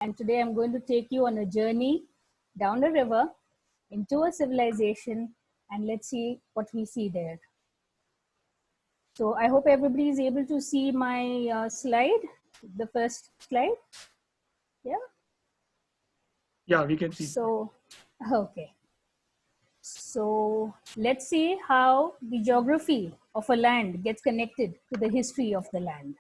And today I'm going to take you on a journey down a river into a civilization, and let's see what we see there. So I hope everybody is able to see my slide, the first slide. Yeah. Yeah, we can see. So, okay. So let's see how the geography of a land gets connected to the history of the land.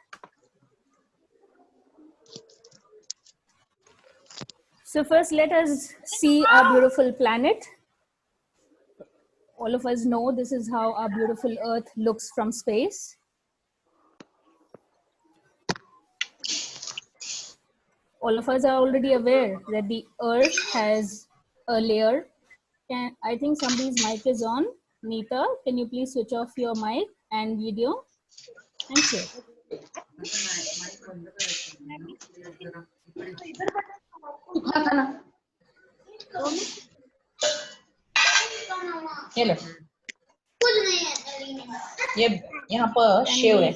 So first, let us see our beautiful planet. All of us know this is how our beautiful Earth looks from space. All of us are already aware that the Earth has a layer. I think somebody's mic is on. Neeta, can you please switch off your mic and video? Thank you. ये लो ये यहाँ पर शेव है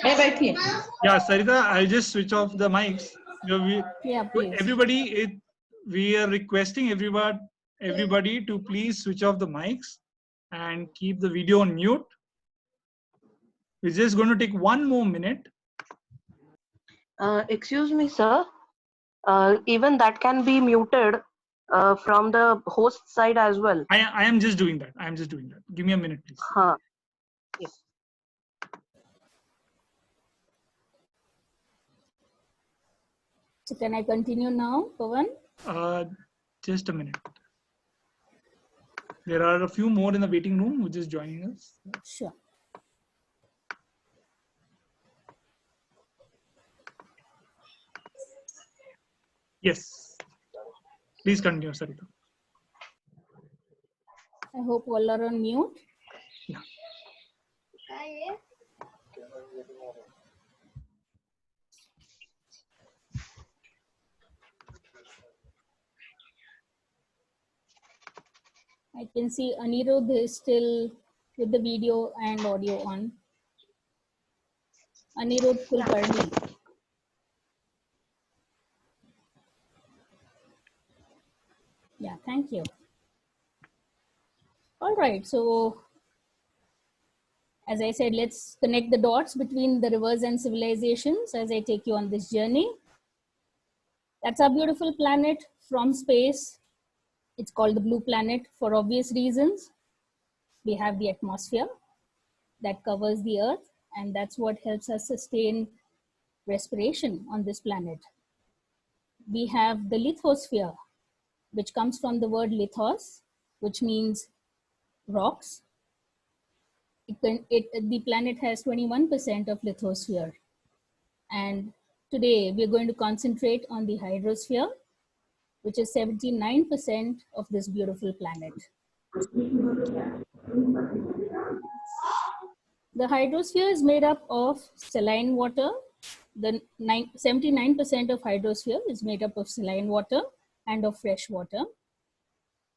मैं बैठी है. Yeah, Sarita, I'll just switch off the mics. Yeah, please. Everybody, we are requesting everybody to please switch off the mics and keep the video on mute. We're just going to take 1 more minute. Excuse me, sir. Even that can be muted from the host side as well. I am just doing that. Give me a minute, please. Yes. So can I continue now, Pawan? Just a minute. There are a few more in the waiting room who are just joining us. Sure. Yes. Please continue, Sarita. I hope all are on mute. Yeah. I can see Anirudh is still with the video and audio on. Anirudh Kulkarni. Yeah, thank you. All right, so as I said, let's connect the dots between the rivers and civilizations as I take you on this journey. That's our beautiful planet from space. It's called the blue planet for obvious reasons. We have the atmosphere that covers the Earth, and that's what helps us sustain respiration on this planet. We have the lithosphere, which comes from the word lithos, which means rocks. The planet has 21% of lithosphere. And today we're going to concentrate on the hydrosphere, which is 79% of this beautiful planet. The hydrosphere is made up of saline water. The 79% of hydrosphere is made up of saline water and of fresh water.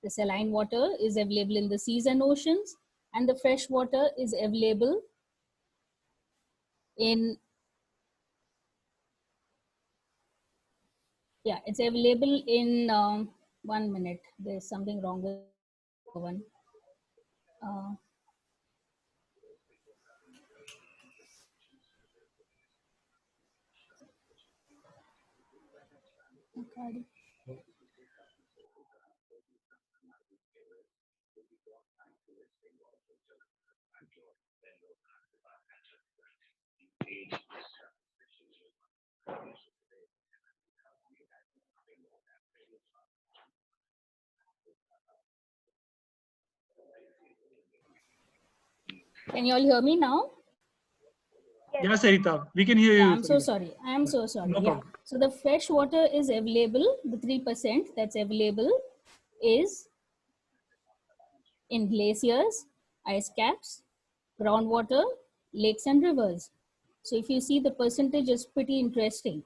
The saline water is available in the seas and oceans, and the fresh water is available in, it's available in, 1 minute, there's something wrong with one. Okay. Can you all hear me now? Yeah, Sarita, we can hear you. I'm so sorry. I'm so sorry. No problem. So the fresh water is available. The 3% that's available is in glaciers, ice caps, groundwater, lakes and rivers. So if you see, the percentage is pretty interesting.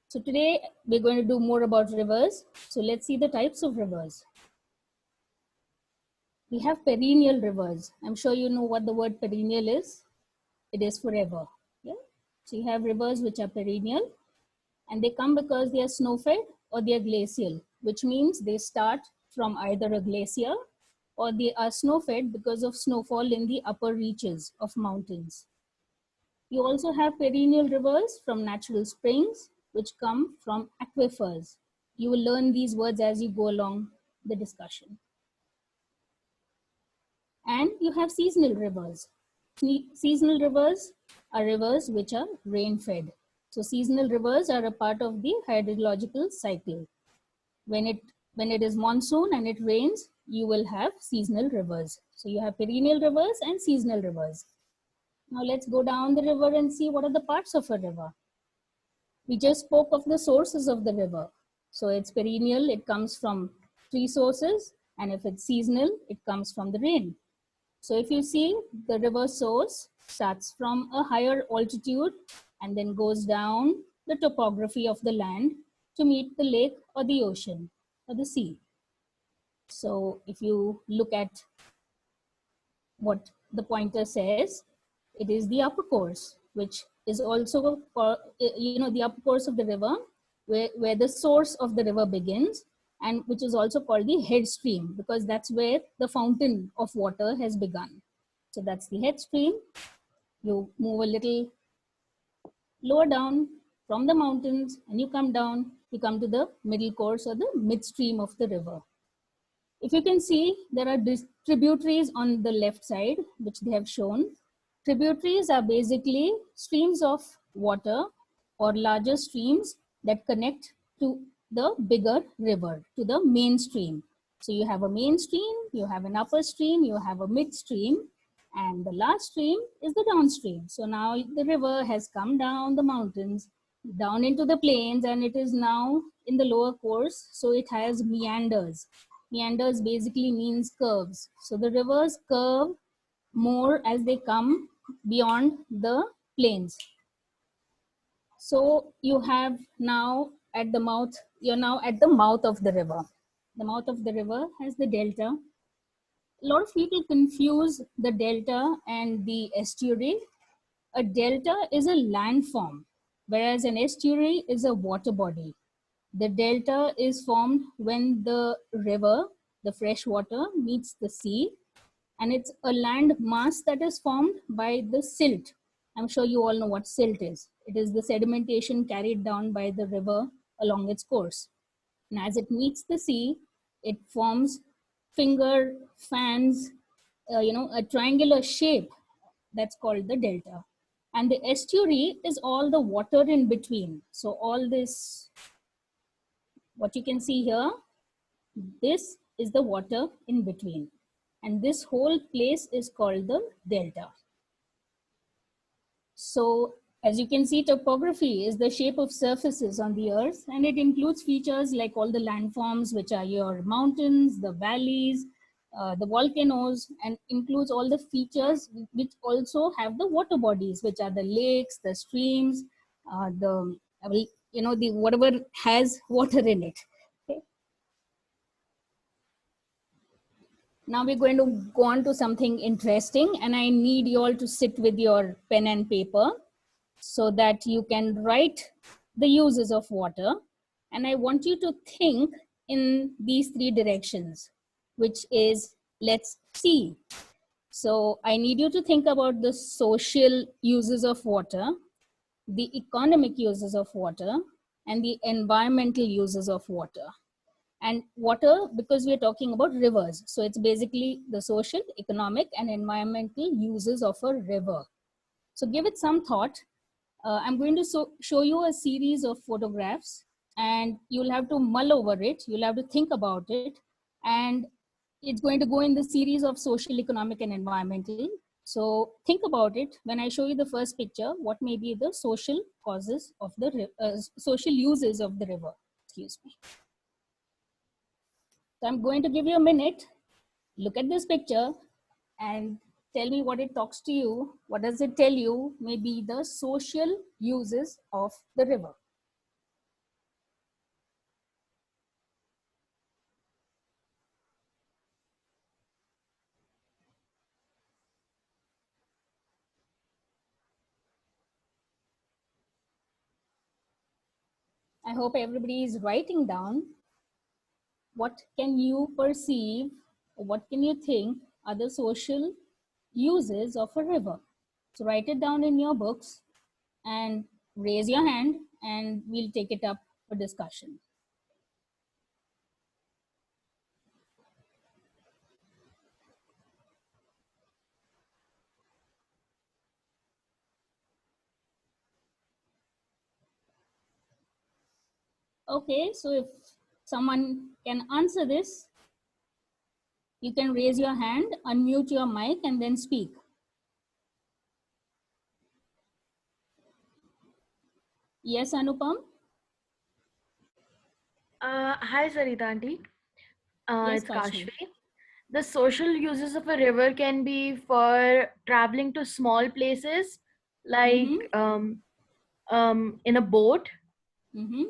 So today we're going to do more about rivers. So let's see the types of rivers. We have perennial rivers. I'm sure you know what the word perennial is. It is forever. Yeah. So you have rivers which are perennial, And they come because they are snow-fed or they are glacial, which means they start from either a glacier or they are snow-fed because of snowfall in the upper reaches of mountains. You also have perennial rivers from natural springs, which come from aquifers. You will learn these words as you go along the discussion. And you have seasonal rivers. Seasonal rivers are rivers which are rain-fed. So seasonal rivers are a part of the hydrological cycle. When it is monsoon and it rains, you will have seasonal rivers. So you have perennial rivers and seasonal rivers. Now let's go down the river and see what are the parts of a river. We just spoke of the sources of the river. So it's perennial, it comes from three sources, and if it's seasonal, it comes from the rain. So if you see, the river source starts from a higher altitude and then goes down the topography of the land to meet the lake or the ocean or the sea. So if you look at what the pointer says, it is the upper course, which is also, the upper course of the river, where the source of the river begins, and which is also called the head stream, because that's where the fountain of water has begun. So that's the head stream. You move a little lower down from the mountains and you come down, you come to the middle course or the midstream of the river. If you can see, there are tributaries on the left side, which they have shown. Tributaries are basically streams of water or larger streams that connect to the bigger river, to the main stream. So you have a main stream, you have an upper stream, you have a midstream, and the last stream is the downstream. So now the river has come down the mountains, down into the plains, and it is now in the lower course. So it has meanders. Meanders basically means curves. So the rivers curve more as they come beyond the plains. So you have now at the mouth, you're now at the mouth of the river. The mouth of the river has the delta. A lot of people confuse the delta and the estuary. A delta is a landform, whereas an estuary is a water body. The delta is formed when the river, the fresh water, meets the sea, and it's a land mass that is formed by the silt. I'm sure you all know what silt is. It is the sedimentation carried down by the river along its course. And as it meets the sea, it forms finger fans, a triangular shape that's called the delta. And the estuary is all the water in between. So all this, what you can see here, this is the water in between. And this whole place is called the delta. So as you can see, topography is the shape of surfaces on the earth, and it includes features like all the landforms, which are your mountains, the valleys, the volcanoes, and includes all the features which also have the water bodies, which are the lakes, the streams, the whatever has water in it. Okay. Now we're going to go on to something interesting, and I need you all to sit with your pen and paper so that you can write the uses of water. And I want you to think in these three directions, which is, let's see. So I need you to think about the social uses of water, the economic uses of water, and the environmental uses of water. And water, because we're talking about rivers, so it's basically the social, economic, and environmental uses of a river. So give it some thought. I'm going to show you a series of photographs, and you'll have to mull over it. You'll have to think about it. And it's going to go in the series of social, economic, and environmental. So think about it. When I show you the first picture, what may be the social causes of the social uses of the river? Excuse me. So I'm going to give you a minute. Look at this picture and tell me what it talks to you. What does it tell you? Maybe the social uses of the river. I hope everybody is writing down what can you perceive, or what can you think are the social uses of a river. So write it down in your books and raise your hand and we'll take it up for discussion. Okay, so if someone can answer this, you can raise your hand, unmute your mic, and then speak. Yes, Anupam? Hi, Sarita aunty. Yes, It's Kashvi. Kashvi. The social uses of a river can be for traveling to small places, like in a boat. Mm-hmm.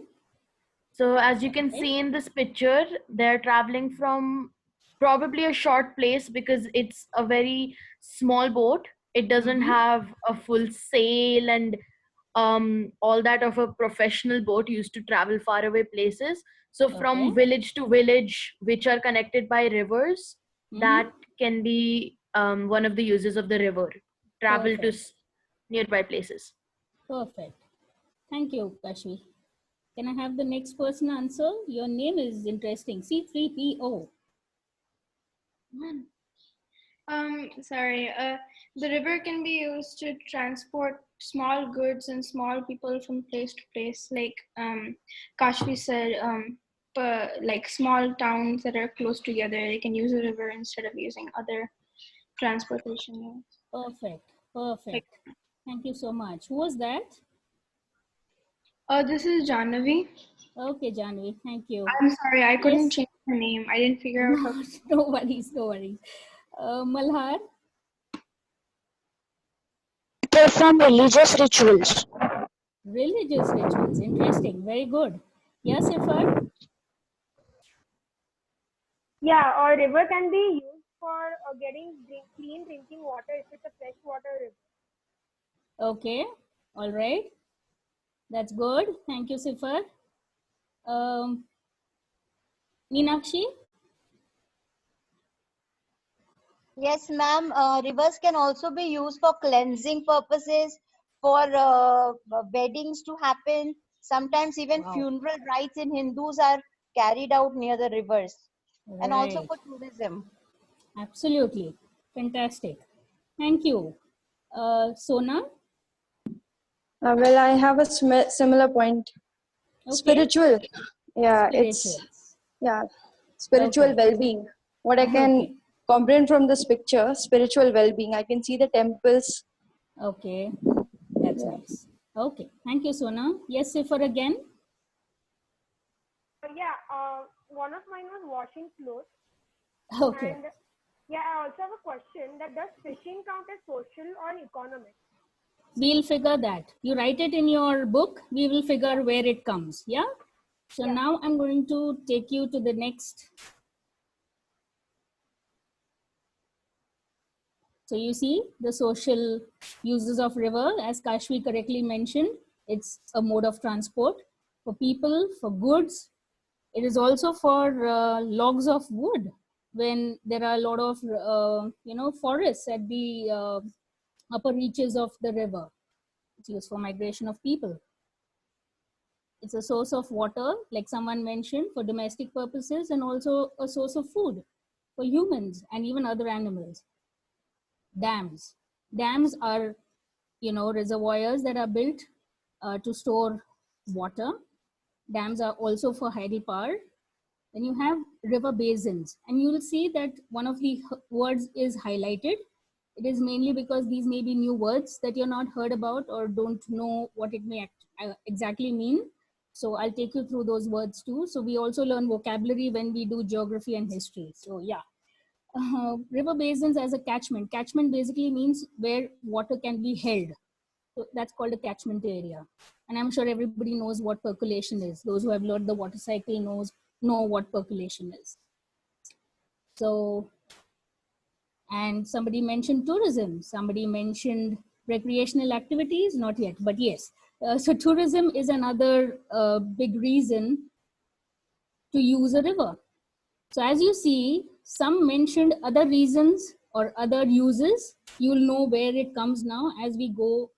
So as you can Okay. see in this picture, they're traveling from probably a short place because it's a very small boat. It doesn't have a full sail and all that of a professional boat used to travel far away places. So from Okay. village to village, which are connected by rivers, that can be one of the uses of the river. Travel to Perfect. nearby places. Perfect. Thank you, Kashvi. Can I have the next person answer? Your name is interesting. C3PO. Sorry. The river can be used to transport small goods and small people from place to place. Like Kashvi said, like small towns that are close together, they can use a river instead of using other transportation means. Perfect. Perfect. Thank you so much. Who was that? This is Jahnavi. Okay, Janvi. Thank you. I'm sorry, I couldn't Yes. change her name. I didn't figure out how to. No worries. No worries. Malhar. From religious rituals. Religious rituals. Interesting. Very good. Yes, Ifar? Yeah, or river can be used for getting clean drinking water if it's a freshwater river. Okay. All right. That's good. Thank you, Sifar. Meenakshi? Yes, ma'am. Rivers can also be used for cleansing purposes, for weddings to happen. Sometimes even Wow. funeral rites in Hindus are carried out near the rivers, and also Right. for tourism. Absolutely. Fantastic. Thank you. Sona? Well, I have a similar point. Okay. Spiritual. Yeah, Spirituals. spiritual Okay. well-being. What I can Okay. comprehend from this picture, spiritual well-being. I can see the temples. Okay. That's nice. Okay. Thank you, Sona. Yes, Sifar again. One of mine was washing clothes. Okay. And yeah, I also have a question that does fishing count as social or economic? We'll figure that. You write it in your book. We will figure where it comes. Yeah. So now I'm going to take you to the next. So you see the social uses of river, as Kashvi correctly mentioned, it's a mode of transport for people, for goods. It is also for logs of wood when there are a lot of, forests at the upper reaches of the river. It's used for migration of people. It's a source of water, like someone mentioned, for domestic purposes, and also a source of food for humans and even other animals. Dams. Dams are, reservoirs that are built to store water. Dams are also for hydropower. Then you have river basins, and you will see that one of the words is highlighted. It is mainly because these may be new words that you're not heard about or don't know what it may exactly mean. So I'll take you through those words too. So we also learn vocabulary when we do geography and history. So yeah, river basins as a catchment. Catchment basically means where water can be held. So that's called a catchment area. And I'm sure everybody knows what percolation is. Those who have learned the water cycle know what percolation is. So, and somebody mentioned tourism. Somebody mentioned recreational activities. Not yet, but yes. So tourism is another big reason to use a river. So as you see, some mentioned other reasons or other uses. You'll know where it comes now as we go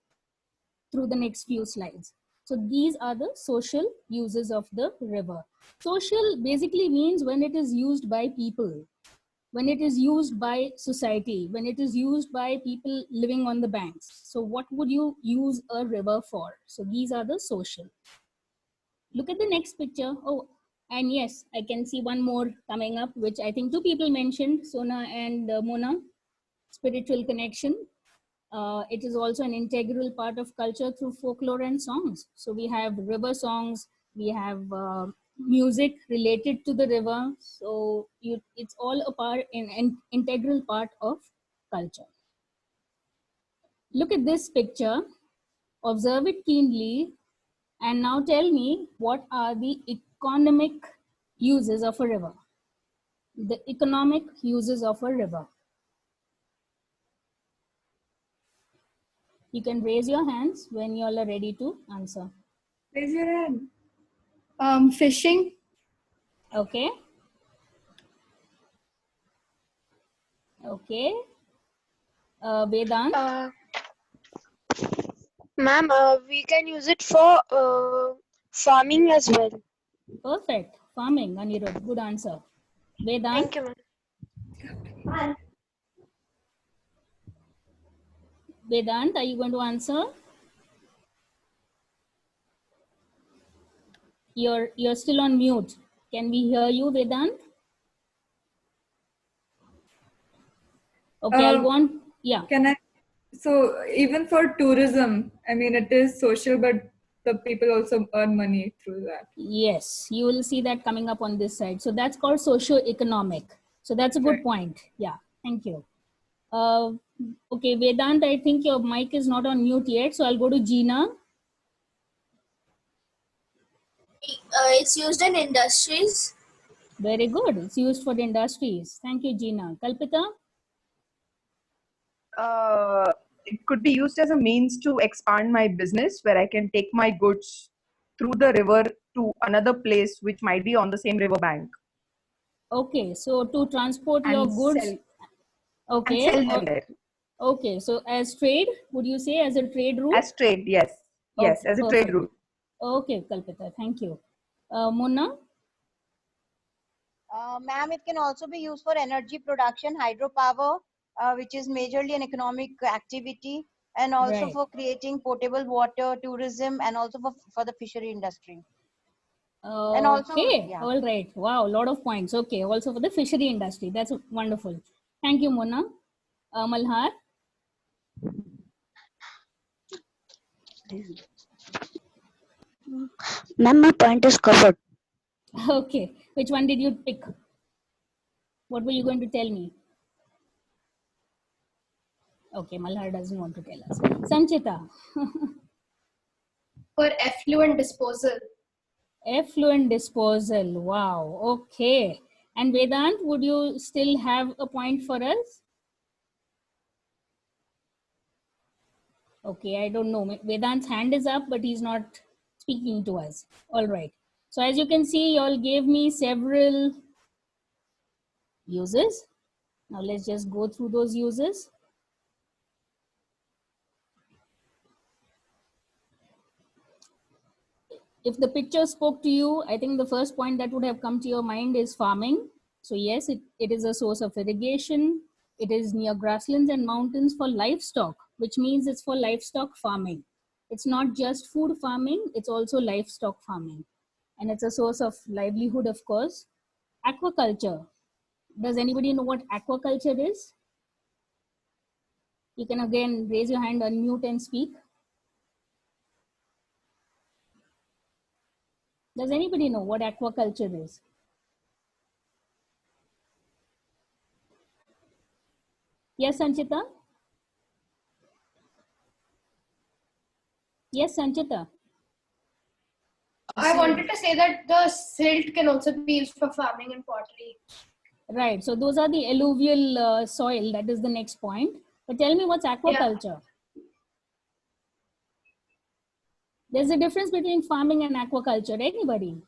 through the next few slides. So these are the social uses of the river. Social basically means when it is used by people, when it is used by society, when it is used by people living on the banks. So what would you use a river for? So these are the social. Look at the next picture. Oh, and yes, I can see one more coming up, which I think two people mentioned, Sona and Mona, spiritual connection. It is also an integral part of culture through folklore and songs. So we have river songs, we have music related to the river. So it's all a part, an integral part of culture. Look at this picture, observe it keenly, and now tell me what are the economic uses of a river? The economic uses of a river. You can raise your hands when you all are ready to answer. Raise your hand. Fishing. Okay. Okay. Vedant? Ma'am, we can use it for farming as well. Perfect. Farming, Anirudh. Good answer. Vedant? Thank you, ma'am. Vedant, are you going to answer? You're still on mute. Can we hear you, Vedant? Okay, I'll go on. Yeah. Can I? So even for tourism, I mean, it is social, but the people also earn money through that. Yes, you will see that coming up on this side. So that's called socio-economic. So that's a good point. Yeah, thank you. Okay, Vedant, I think your mic is not on mute yet. So I'll go to Gina. It's used in industries. Very good. It's used for the industries. Thank you, Gina. Kalpita? It could be used as a means to expand my business where I can take my goods through the river to another place which might be on the same river bank. Okay, so to transport your goods. Okay. And sell them there. Okay, so as trade, would you say as a trade route? As trade, yes. Yes, Okay, as a perfect. trade route. Okay, Kalpita, thank you. Mona? Ma'am, it can also be used for energy production, hydropower, which is majorly an economic activity, and also Right. for creating potable water, tourism, and also for the fishery industry. And also, Okay, yeah. all right. Wow, a lot of points. Okay, also for the fishery industry. That's wonderful. Thank you, Mona. Malhar? Ma'am, my point is covered. Okay, which one did you pick? What were you going to tell me? Okay, Malhar doesn't want to tell us. Sanchita? For effluent disposal. Effluent disposal. Wow, okay. And Vedant, would you still have a point for us? Okay, I don't know. Vedant's hand is up, but he's not speaking to us. All right. So as you can see, you all gave me several uses. Now let's just go through those uses. If the picture spoke to you, I think the first point that would have come to your mind is farming. So yes, it is a source of irrigation. It is near grasslands and mountains for livestock, which means it's for livestock farming. It's not just food farming, it's also livestock farming. And it's a source of livelihood, of course. Aquaculture. Does anybody know what aquaculture is? You can again raise your hand, unmute and speak. Does anybody know what aquaculture is? Yes, Sanchita? Yes, Sanchita. I wanted to say that the silt can also be used for farming and pottery. Right. So those are the alluvial soil. That is the next point. But tell me, what's aquaculture? There's a difference between farming and aquaculture. Anybody?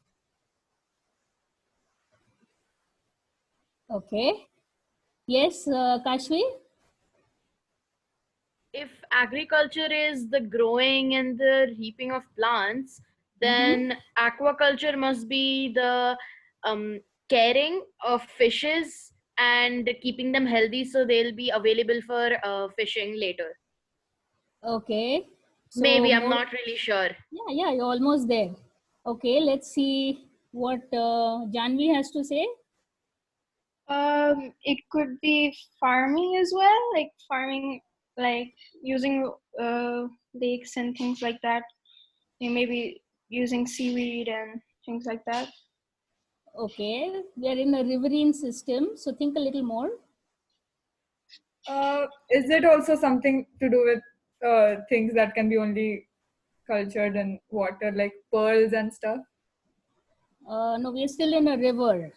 Okay. Yes, Kashvi? If agriculture is the growing and the reaping of plants, then aquaculture must be the caring of fishes and keeping them healthy so they'll be available for fishing later. Okay. So Maybe, I'm more, not really sure. yeah, you're almost there. Okay, let's see what Janvi has to say. It could be farming as well, like farming, like using lakes and things like that. And maybe using seaweed and things like that. Okay, we are in a riverine system, so think a little more. Is it also something to do with things that can be only cultured in water, like pearls and stuff? No, we are still in a river.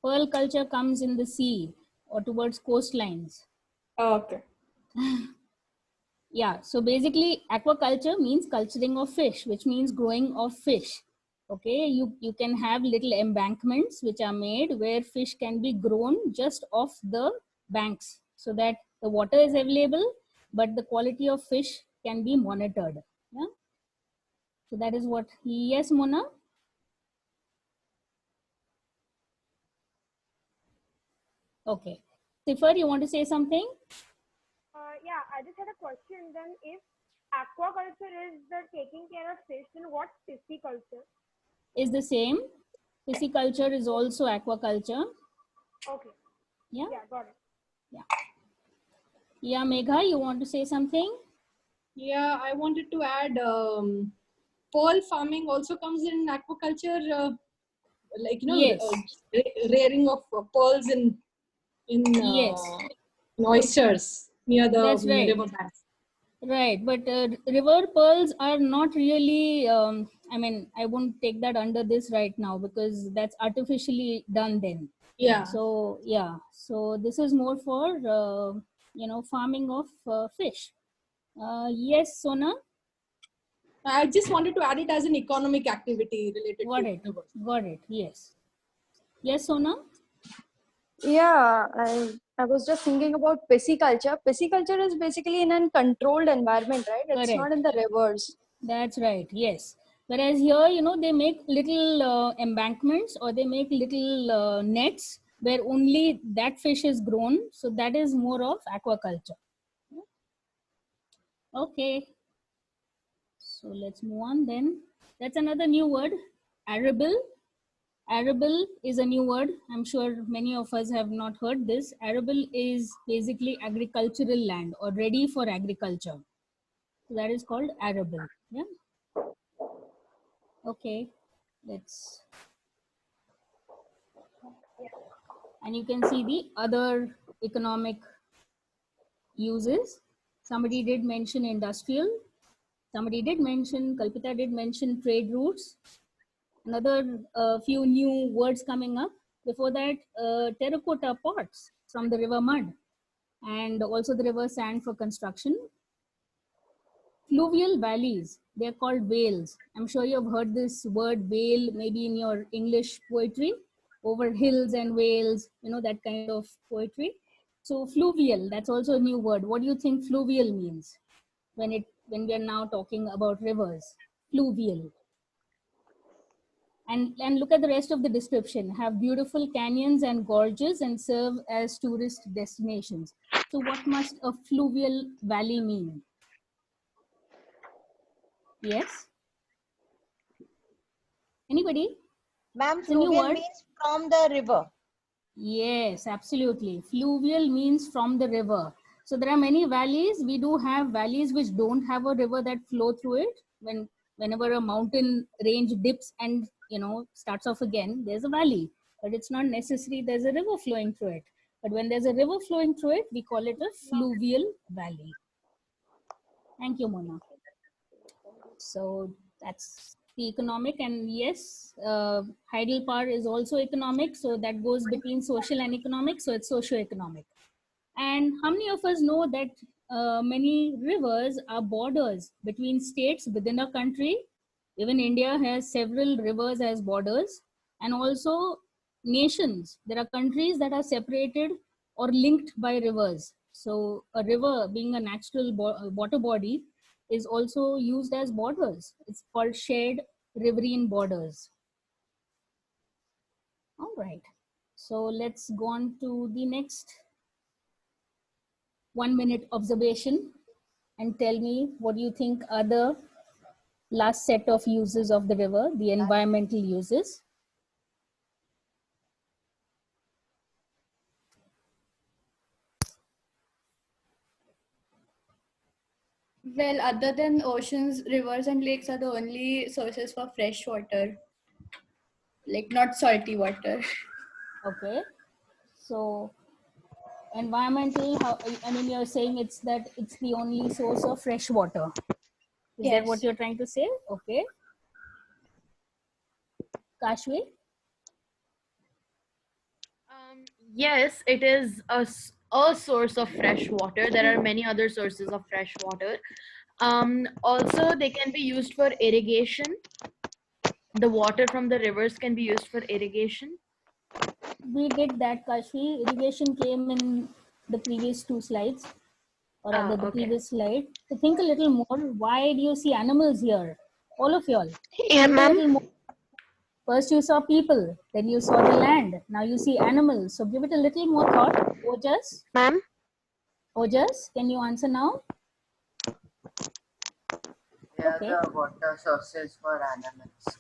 Pearl culture comes in the sea or towards coastlines. Oh, okay. Yeah, so basically aquaculture means culturing of fish, which means growing of fish. Okay, you can have little embankments which are made where fish can be grown just off the banks so that the water is available, but the quality of fish can be monitored. Yeah. So that is what, yes, Mona? Okay. Sifar, you want to say something? Yeah, I just had a question. Then, if aquaculture is the taking care of fish, then what's pisciculture? Is the same. Pisciculture is also aquaculture. Okay. Yeah. Yeah, got it. Yeah, Megha, you want to say something? Yeah, I wanted to add pearl farming also comes in aquaculture, like Yes. rearing of pearls in Yes. oysters near the That's right. river banks. Right, but river pearls are not really, I mean, I won't take that under this right now because that's artificially done then. Yeah. So, yeah, so this is more for, farming of fish. Yes, Sona? I just wanted to add it as an economic activity related to rivers. Got it, yes. Yes, Sona? Yeah, I was just thinking about pisciculture. Pisciculture is basically in a controlled environment, right? It's not in the rivers. That's right, yes. Whereas here, they make little embankments or they make little nets where only that fish is grown. So that is more of aquaculture. Okay. So let's move on then. That's another new word, arable. Arable is a new word. I'm sure many of us have not heard this. Arable is basically agricultural land or ready for agriculture. So that is called arable. Yeah. Okay. Let's. And you can see the other economic uses. Somebody did mention industrial. Somebody did mention, Kalpita did mention trade routes. Another few new words coming up. Before that, terracotta pots from the river mud and also the river sand for construction. Fluvial valleys, they're called vales. I'm sure you've heard this word vale maybe in your English poetry, over hills and vales, that kind of poetry. So fluvial, that's also a new word. What do you think fluvial means when we are now talking about rivers? Fluvial. And look at the rest of the description. Have beautiful canyons and gorges and serve as tourist destinations. So what must a fluvial valley mean? Yes? Anybody? Ma'am, fluvial means from the river. Yes, absolutely. Fluvial means from the river. So there are many valleys. We do have valleys which don't have a river that flow through it. Whenever a mountain range dips and starts off again, there's a valley. But it's not necessary there's a river flowing through it. But when there's a river flowing through it, we call it a fluvial valley. Thank you, Mona. So that's the economic, and yes, Heidelberg is also economic, so that goes between social and economic, so it's socio-economic. And how many of us know that many rivers are borders between states within a country Even India has several rivers as borders, and also nations. There are countries that are separated or linked by rivers. So a river, being a natural water body, is also used as borders. It's called shared riverine borders. All right. So let's go on to the next 1 minute observation and tell me what you think are the last set of uses of the river, the environmental uses. Well, other than oceans, rivers and lakes are the only sources for fresh water, like not salty water. Okay. So environmental, I mean, you're saying it's the only source of fresh water. Is that what Yes. you're trying to say? Okay. Kashvi? Yes, it is a source of fresh water. There are many other sources of fresh water. Also, they can be used for irrigation. The water from the rivers can be used for irrigation. We did that, Kashvi. Irrigation came in the previous 2 slides, or rather the previous slide. So think a little more. Why do you see animals here? All of y'all. Yeah, Think a ma'am. little more. First you saw people, then you saw the land. Now you see animals. So give it a little more thought. Ojas? Ma'am? Ojas, can you answer now? They are the water sources for animals.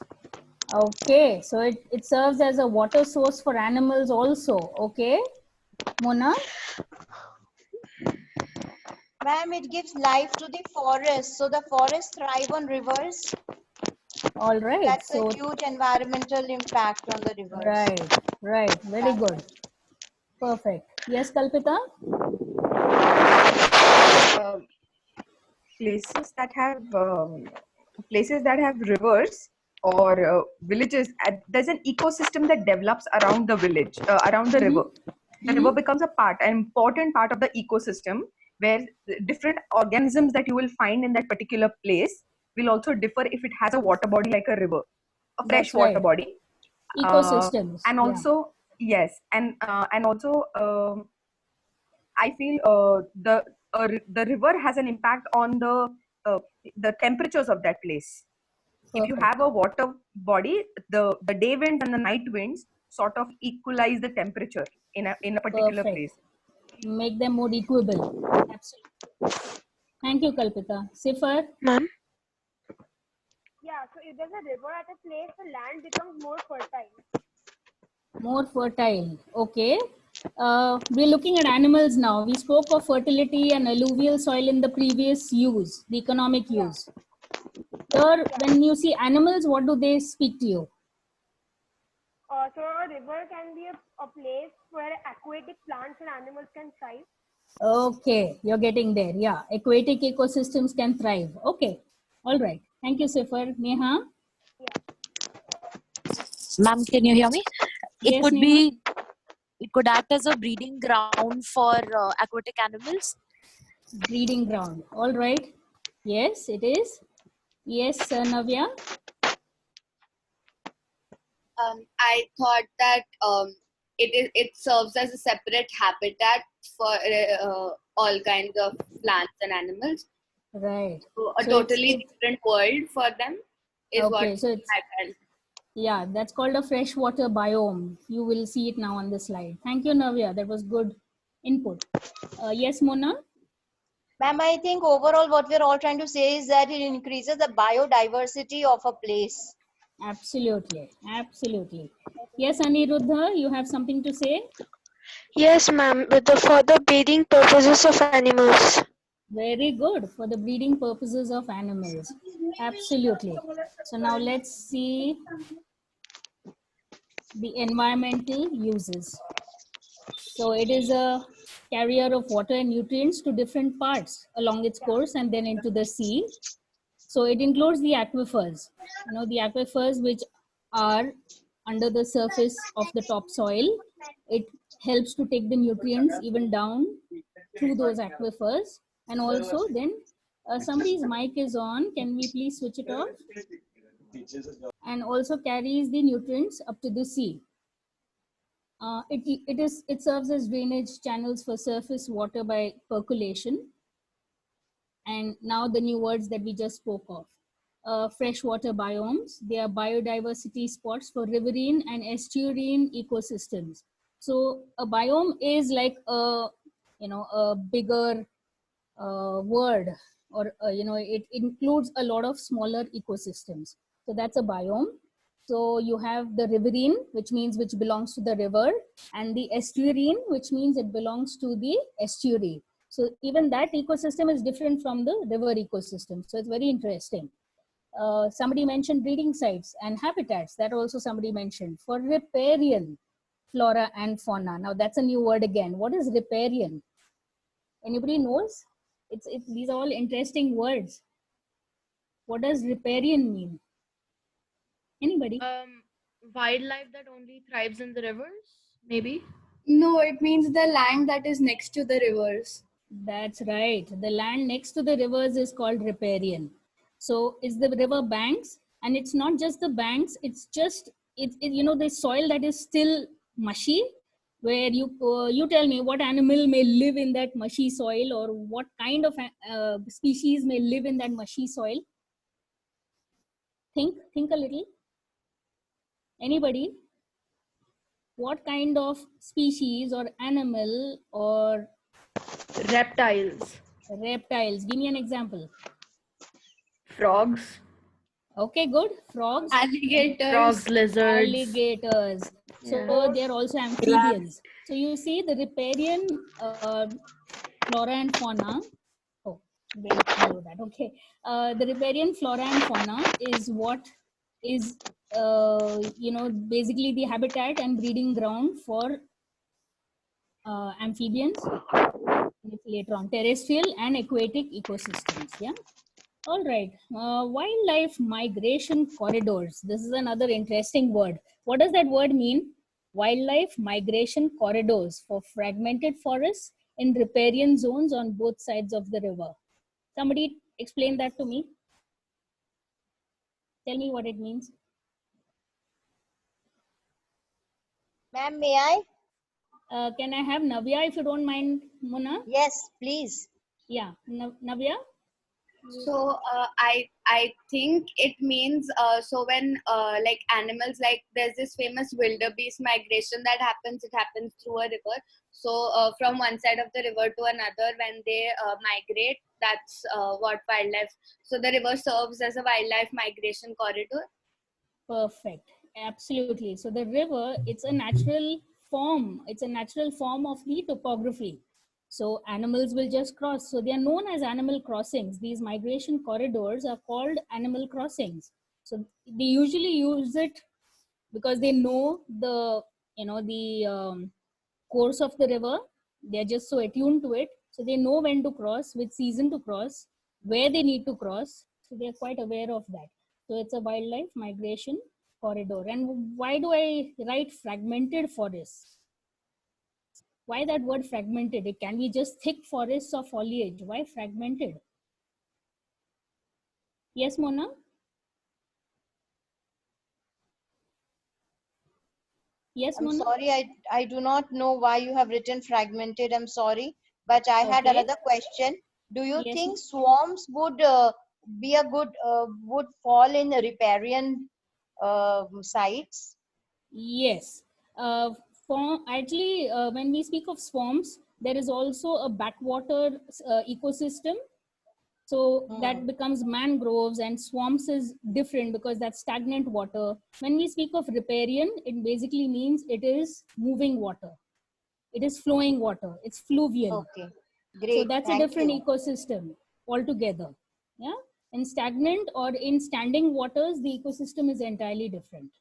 Okay, so it serves as a water source for animals also. Okay, Mona? Ma'am, it gives life to the forest. So the forests thrive on rivers. All right. That's So a huge environmental impact on the rivers. right. Very good. Perfect. Yes, Kalpita? Places that have rivers or villages, there's an ecosystem that develops around the village, around the river. The river becomes an important part of the ecosystem, where the different organisms that you will find in that particular place will also differ if it has a water body like a river, a fresh That's water right. body. Ecosystems. And also, yes, and also, I feel the river has an impact on the temperatures of that place. If you have a water body, the day winds and the night winds sort of equalize the temperature in a particular Perfect. place. Make them more equable. Absolutely. Thank you, Kalpita. Sifar? Ma'am? Yeah, so if there's a river at a place, the land becomes more fertile. More fertile. Okay. We're looking at animals now. We spoke of fertility and alluvial soil in the previous use, the economic use. Here, when you see animals, what do they speak to you? So a river can be a place where aquatic plants and animals can thrive. Okay, you're getting there. Yeah, aquatic ecosystems can thrive. Okay, all right. Thank you, Sifar. Neha? Ma'am, can you hear me? Yes, Neha? It could act as a breeding ground for aquatic animals. Breeding ground. All right. Yes, it is. Yes, Navya? I thought that it serves as a separate habitat for all kinds of plants and animals. Right. So a So totally different world for them is okay, what so it's, I felt. yeah, that's called a freshwater biome. You will see it now on the slide. Thank you, Navya. That was good input. Yes, Mona? Ma'am, I think overall what we're all trying to say is that it increases the biodiversity of a place. Absolutely. Absolutely. Yes, Aniruddha, you have something to say? Yes, ma'am. For the breeding purposes of animals. Very good. For the breeding purposes of animals. Absolutely. So now let's see the environmental uses. So it is a carrier of water and nutrients to different parts along its course and then into the sea. So it includes the aquifers, the aquifers which are under the surface of the topsoil. It helps to take the nutrients even down through those aquifers. And also then somebody's mic is on. Can we please switch it off? and also carries the nutrients up to the sea. It serves as drainage channels for surface water by percolation. And now the new words that we just spoke of. Freshwater biomes, they are biodiversity spots for riverine and estuarine ecosystems. So a biome is like a bigger word, or it includes a lot of smaller ecosystems. So that's a biome. So you have the riverine, which belongs to the river, and the estuarine, which means it belongs to the estuary. So even that ecosystem is different from the river ecosystem. So it's very interesting. Somebody mentioned breeding sites and habitats. That also somebody mentioned for riparian flora and fauna. Now that's a new word again. What is riparian? Anybody knows? These are all interesting words. What does riparian mean? Anybody? Wildlife that only thrives in the rivers, maybe? No, it means the land that is next to the rivers. That's right. The land next to the rivers is called riparian. So it's the river banks, and it's not just the banks. It's just the soil that is still mushy, where you tell me what animal may live in that mushy soil, or what kind of species may live in that mushy soil. Think a little. Anybody? What kind of species or animal or reptiles? Give me an example. Frogs. Okay, good. Frogs. Alligators. Frogs, lizards. Alligators. So they're also amphibians. So you see the riparian flora and fauna. Oh, wait, below that. Okay. The riparian flora and fauna is what is basically the habitat and breeding ground for amphibians, later on terrestrial and aquatic ecosystems. Yeah. All right. Wildlife migration corridors. This is another interesting word. What does that word mean? Wildlife migration corridors for fragmented forests in riparian zones on both sides of the river. Somebody explain that to me. Tell me what it means. Ma'am, may I? Can I have Navya, if you don't mind, Mona? Yes, please. Yeah, Navya? So I think it means so when like animals, like there's this famous wildebeest migration that happens. It happens through a river. So from one side of the river to another, when they migrate, that's what wildlife. So the river serves as a wildlife migration corridor. Perfect. Absolutely. So the river, it's a natural form. It's a natural form of the topography. So animals will just cross. So they are known as animal crossings. These migration corridors are called animal crossings. So they usually use it because they know the course of the river. They're just so attuned to it. So they know when to cross, which season to cross, where they need to cross. So they're quite aware of that. So it's a wildlife migration corridor. And why do I write fragmented forests? Why that word fragmented? It can be just thick forests or foliage. Why fragmented? Yes, Mona? Yes, I'm Mona? sorry, I do not know why you have written fragmented. I'm sorry, but I had Okay. another question. Do you Yes, think swarms would be a good would fall in riparian sites? Yes. Actually, when we speak of swarms, there is also a backwater ecosystem. So that becomes mangroves, and swamps is different because that's stagnant water. When we speak of riparian, it basically means it is moving water. It is flowing water. It's fluvial. Okay, So great. that's a Thank different you. ecosystem altogether. Yeah. In stagnant or in standing waters, the ecosystem is entirely different.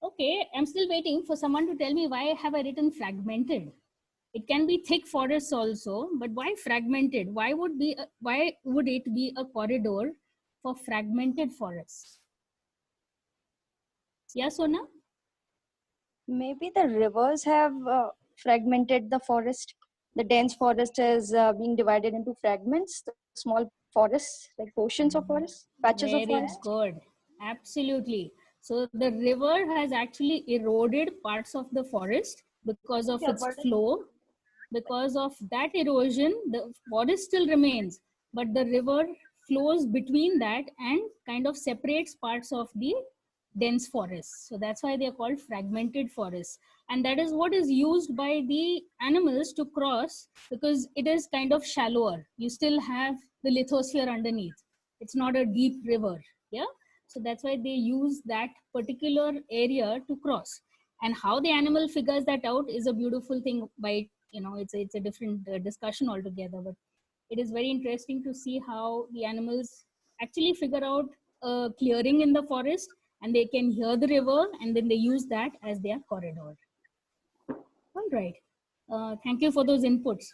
Okay, I'm still waiting for someone to tell me why have I written fragmented. It can be thick forests also, but why fragmented? Why would it be a corridor for fragmented forests? Yeah, Sona? Maybe the rivers have fragmented the forest. The dense forest is being divided into fragments. The small forests, like portions of forests, patches of Very forest? good. Absolutely. So the river has actually eroded parts of the forest because of its flow. Because of that erosion, the forest still remains, but the river flows between that and kind of separates parts of the dense forests. So that's why they are called fragmented forests. And that is what is used by the animals to cross, because it is kind of shallower. You still have the lithosphere underneath. It's not a deep river. Yeah. So that's why they use that particular area to cross. And how the animal figures that out is a beautiful thing. By, you know, it's a different discussion altogether, but it is very interesting to see how the animals actually figure out a clearing in the forest, and they can hear the river, and then they use that as their corridor. All right. Thank you for those inputs.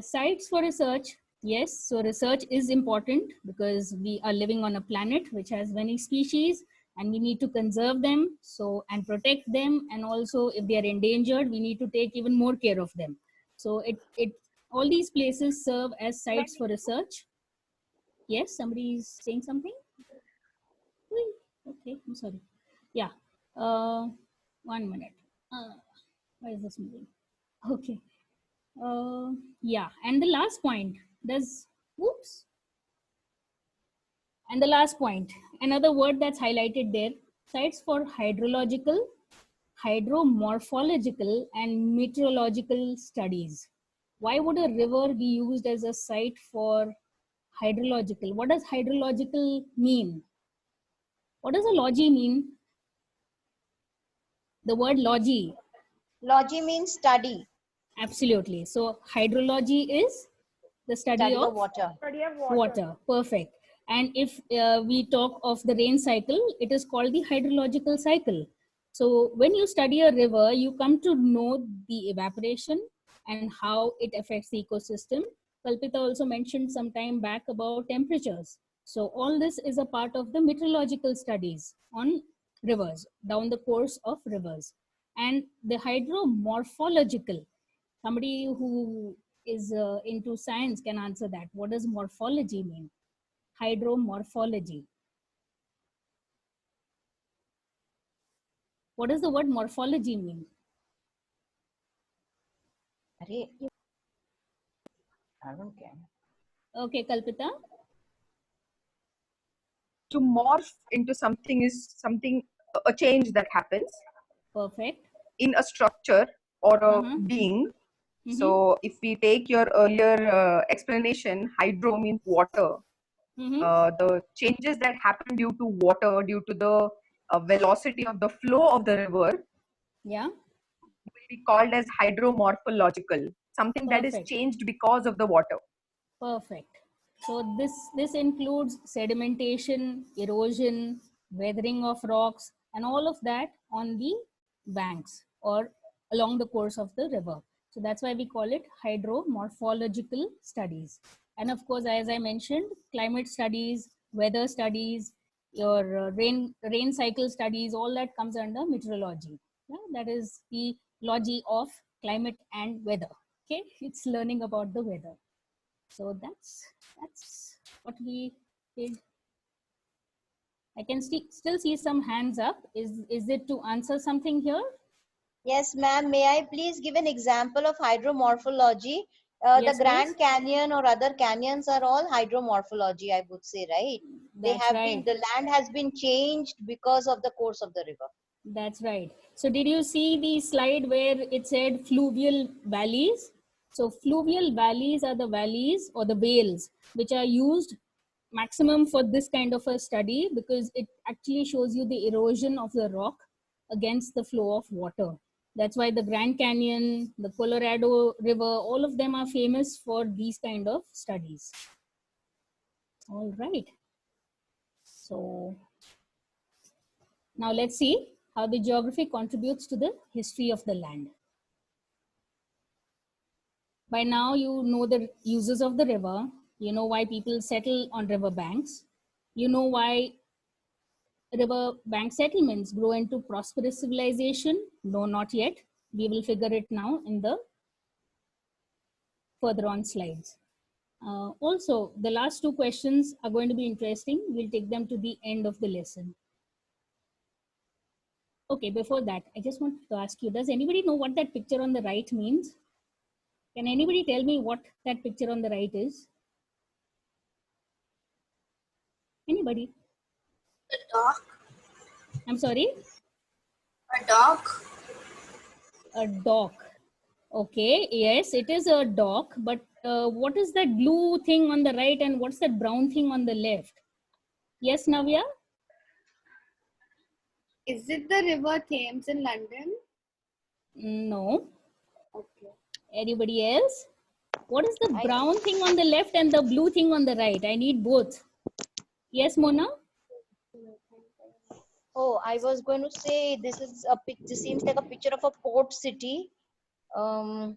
Sites for research. Yes, so research is important because we are living on a planet which has many species, and we need to conserve them and protect them. And also, if they are endangered, we need to take even more care of them. So all these places serve as sites for research. Yes, somebody is saying something? Okay, I'm sorry. Yeah, 1 minute. Why is this moving? Okay. Yeah, and the last point, and the last point, another word that's highlighted there, sites for hydrological, hydromorphological, and meteorological studies. Why would a river be used as a site for hydrological? What does hydrological mean? What does a logi mean? The word logi. Logi means study. Absolutely. So hydrology is the study of water. Study of water. Perfect. And if we talk of the rain cycle, it is called the hydrological cycle. So when you study a river, you come to know the evaporation and how it affects the ecosystem. Kalpita also mentioned some time back about temperatures. So all this is a part of the meteorological studies on rivers, down the course of rivers. And the hydromorphological, somebody who is into science can answer that. What does morphology mean? Hydromorphology. What does the word morphology mean? I don't care. Okay, Kalpita. To morph into something is something, a change that happens. Perfect. In a structure or a being. So if we take your earlier explanation, hydro means water. The changes that happen due to water, due to the velocity of the flow of the river, will be called as hydromorphological. Something that is changed because of the water. Perfect. So this includes sedimentation, erosion, weathering of rocks, and all of that on the banks or along the course of the river. So that's why we call it hydromorphological studies. And of course, as I mentioned, climate studies, weather studies, your rain cycle studies, all that comes under meteorology. Yeah, that is the logy of climate and weather. Okay, it's learning about the weather. So that's what we did. I can still see some hands up. Is it to answer something here? Yes, ma'am. May I please give an example of hydromorphology? Yes, the Grand please. Canyon or other canyons are all hydromorphology, I would say, right? They That's have right. been, the land has been changed because of the course of the river. That's right. So did you see the slide where it said fluvial valleys? So fluvial valleys are the valleys or the vales which are used maximum for this kind of a study, because it actually shows you the erosion of the rock against the flow of water. That's why the Grand Canyon, the Colorado River, all of them are famous for these kind of studies. All right. So now let's see how the geography contributes to the history of the land. By now, you know the uses of the river. You know why people settle on river banks. You know why river bank settlements grow into prosperous civilization. No, not yet. We will figure it now in the further on slides. Also, the last two questions are going to be interesting. We'll take them to the end of the lesson. Okay, before that, I just want to ask you, does anybody know what that picture on the right means? Can anybody tell me what that picture on the right is? Anybody? A dock. I'm sorry? A dock. A dock. Okay, yes, it is a dock, but what is that blue thing on the right and what's that brown thing on the left? Yes, Navya? Is it the River Thames in London? No. Okay. Anybody else? What is the brown thing on the left and the blue thing on the right? I need both. Yes, Mona? Oh, I was going to say this is a picture. This seems like a picture of a port city. Of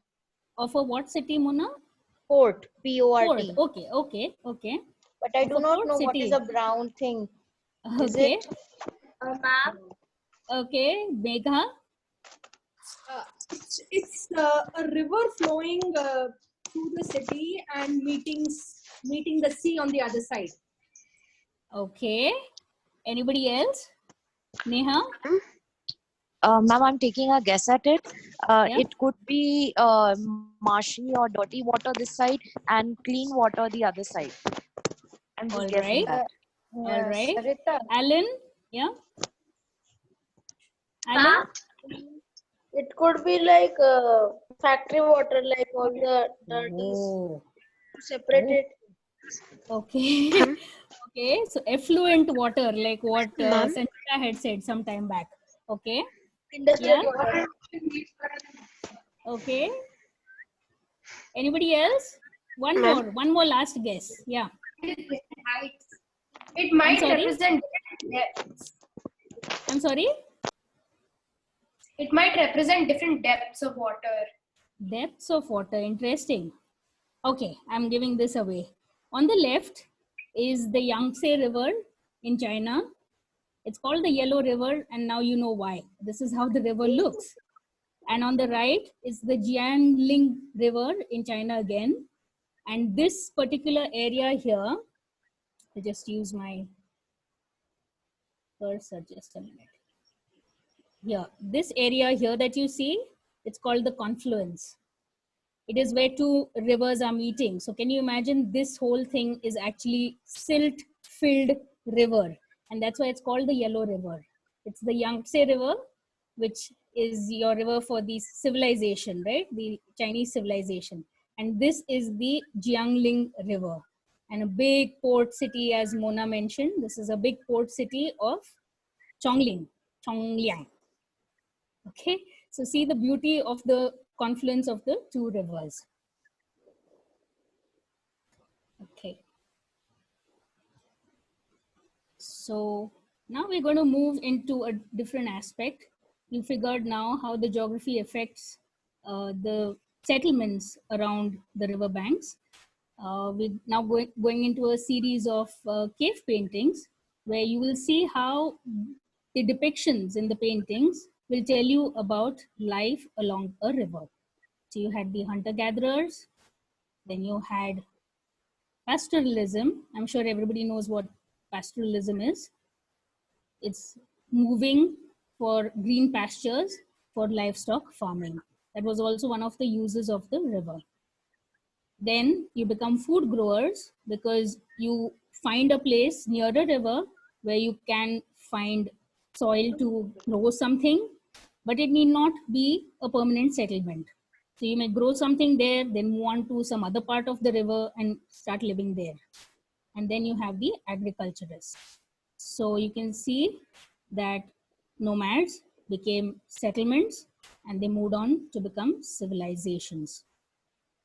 a what city, Mona? Port. P-O-R-T. Port. Okay, okay, okay. But I Of do a not port know what is city. a brown thing. Is Okay. it? Ma'am. Okay, Megha. It's a river flowing through the city and meeting the sea on the other side. Okay. Anybody else? Neha? Ma'am, I'm taking a guess at it. Yeah. It could be marshy or dirty water this side and clean water the other side. I'm just All guessing right. that. All right. Sarita. Alan? Yeah. Alan? It could be like factory water, like all the dirt is separated. Okay. Okay. So effluent water, like what Sanjita had said some time back. Okay. Industrial Yeah. water. Okay. Anybody else? One more last guess. Yeah. It might sorry? represent different depths. I'm sorry? It might represent different depths of water. Depths of water. Interesting. Okay, I'm giving this away. On the left is the Yangtze River in China. It's called the Yellow River, and now you know why. This is how the river looks. And on the right is the Jiangling River in China again. And this particular area here, I just use my cursor just a minute. Here, this area here that you see, it's called the confluence. It is where two rivers are meeting. So can you imagine this whole thing is actually silt-filled river. And that's why it's called the Yellow River. It's the Yangtze River, which is your river for the civilization, right? The Chinese civilization. And this is the Jiangling River. And a big port city, as Mona mentioned, this is a big port city of Chongliang. Okay, so see the beauty of the confluence of the two rivers. Okay. So now we're going to move into a different aspect. You figured now how the geography affects the settlements around the river banks. We're now going into a series of cave paintings where you will see how the depictions in the paintings will tell you about life along a river. So you had the hunter-gatherers, then you had pastoralism. I'm sure everybody knows what pastoralism is. It's moving for green pastures for livestock farming. That was also one of the uses of the river. Then you become food growers because you find a place near a river where you can find soil to grow something, but it need not be a permanent settlement. So you may grow something there, then move on to some other part of the river and start living there. And then you have the agriculturists. So you can see that nomads became settlements and they moved on to become civilizations.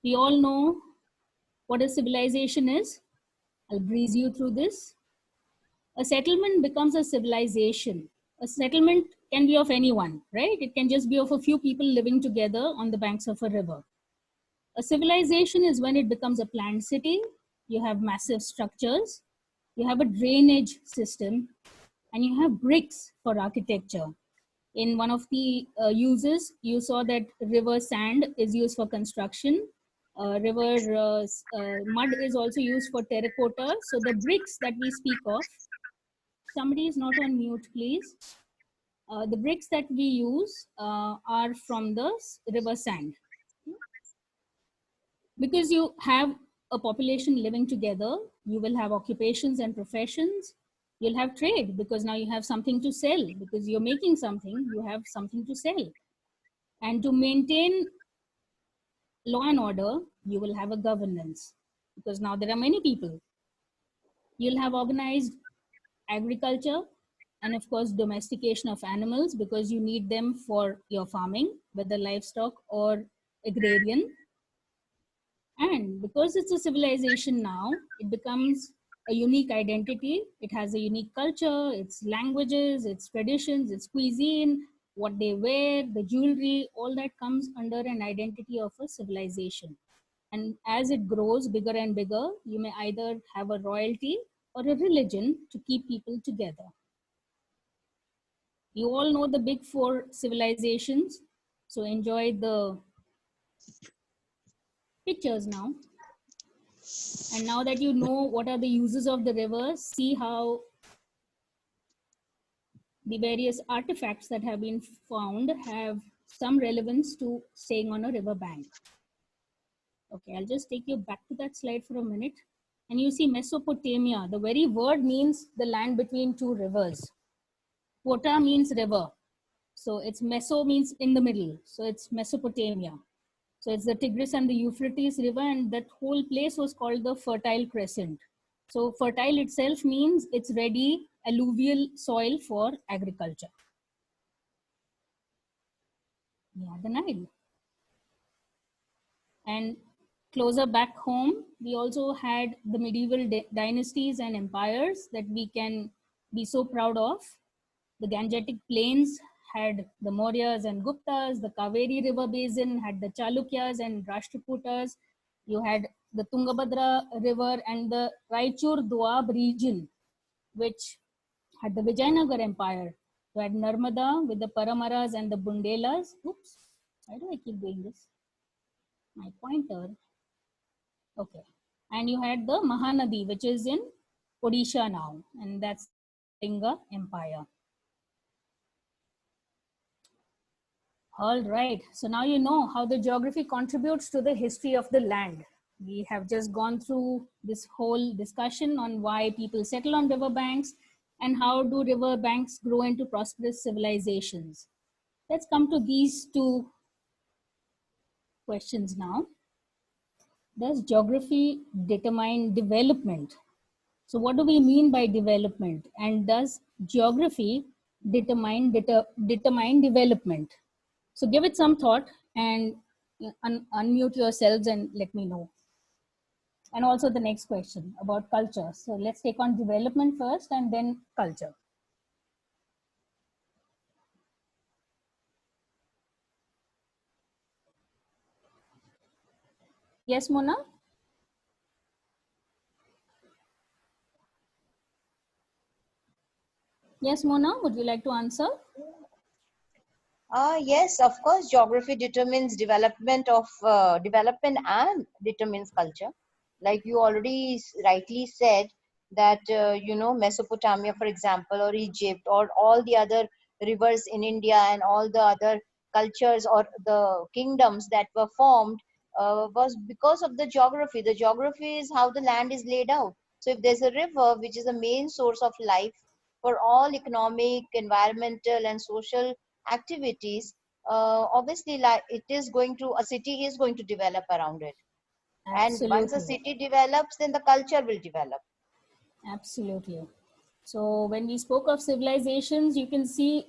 We all know what a civilization is. I'll breeze you through this. A settlement becomes a civilization. A settlement can be of anyone, right? It can just be of a few people living together on the banks of a river. A civilization is when it becomes a planned city. You have massive structures, you have a drainage system, and you have bricks for architecture. In one of the uses, you saw that river sand is used for construction. river mud is also used for terracotta. So the bricks that we speak of, somebody is not on mute, please. The bricks that we use are from the river sand. Because you have a population living together, you will have occupations and professions. You'll have trade because now you have something to sell. Because you're making something, you have something to sell. And to maintain law and order, you will have a governance because now there are many people. You'll have organized agriculture and of course domestication of animals because you need them for your farming, whether livestock or agrarian. And because it's a civilization now, it becomes a unique identity. It has a unique culture, its languages, its traditions, its cuisine, what they wear, the jewelry, all that comes under an identity of a civilization. And as it grows bigger and bigger, you may either have a royalty or a religion to keep people together. You all know the big four civilizations. So enjoy the pictures now. And now that you know what are the uses of the rivers, see how the various artifacts that have been found have some relevance to staying on a river bank. Okay, I'll just take you back to that slide for a minute. And you see Mesopotamia, the very word means the land between two rivers. Pota means river. So it's Meso means in the middle. So it's Mesopotamia. So it's the Tigris and the Euphrates river, and that whole place was called the Fertile Crescent. So fertile itself means it's ready alluvial soil for agriculture. Yeah, the Nile. And closer back home, we also had the medieval dynasties and empires that we can be so proud of. The Gangetic Plains had the Mauryas and Guptas, the Kaveri River Basin had the Chalukyas and Rashtrakutas. You had the Tungabhadra River and the Raichur Doab region, which had the Vijayanagar Empire. You had Narmada with the Paramaras and the Bundelas. Oops, why do I keep doing this? My pointer. Okay. And you had the Mahanadi, which is in Odisha now, and that's Kalinga Empire. All right, so now you know how the geography contributes to the history of the land. We have just gone through this whole discussion on why people settle on riverbanks and how do riverbanks grow into prosperous civilizations. Let's come to these two questions now. Does geography determine development? So what do we mean by development? And does geography determine development? So give it some thought and unmute yourselves and let me know. And also the next question about culture. So let's take on development first and then culture. Yes, Mona? Yes, Mona, would you like to answer? Yes, of course, geography determines development and determines culture. Like you already rightly said that, Mesopotamia, for example, or Egypt, or all the other rivers in India and all the other cultures or the kingdoms that were formed was because of the geography. The geography is how the land is laid out. So if there's a river, which is the main source of life for all economic, environmental, and social activities, obviously like a city is going to develop around it. Absolutely. And once a city develops, then the culture will develop. Absolutely. So when we spoke of civilizations, you can see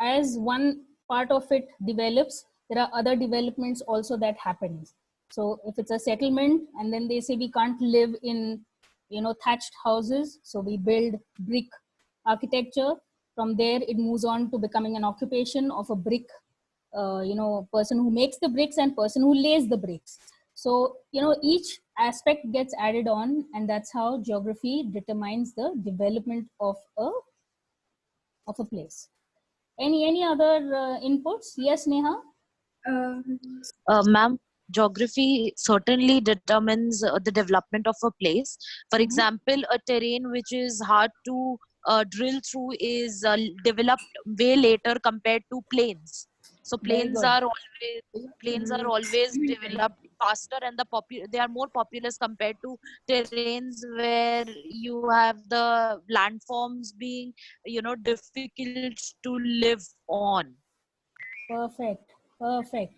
as one part of it develops, there are other developments also that happens. So if it's a settlement and then they say we can't live in, thatched houses, so we build brick architecture. From there, it moves on to becoming an occupation of a brick, person who makes the bricks and person who lays the bricks. So, each aspect gets added on, and that's how geography determines the development of a place. Any other inputs? Yes, Neha? Ma'am, geography certainly determines the development of a place. For example, a terrain which is hard to drill through is developed way later compared to plains. So Very plains good. are always developed faster, and they are more populous compared to terrains where you have the landforms being, difficult to live on. Perfect. Perfect.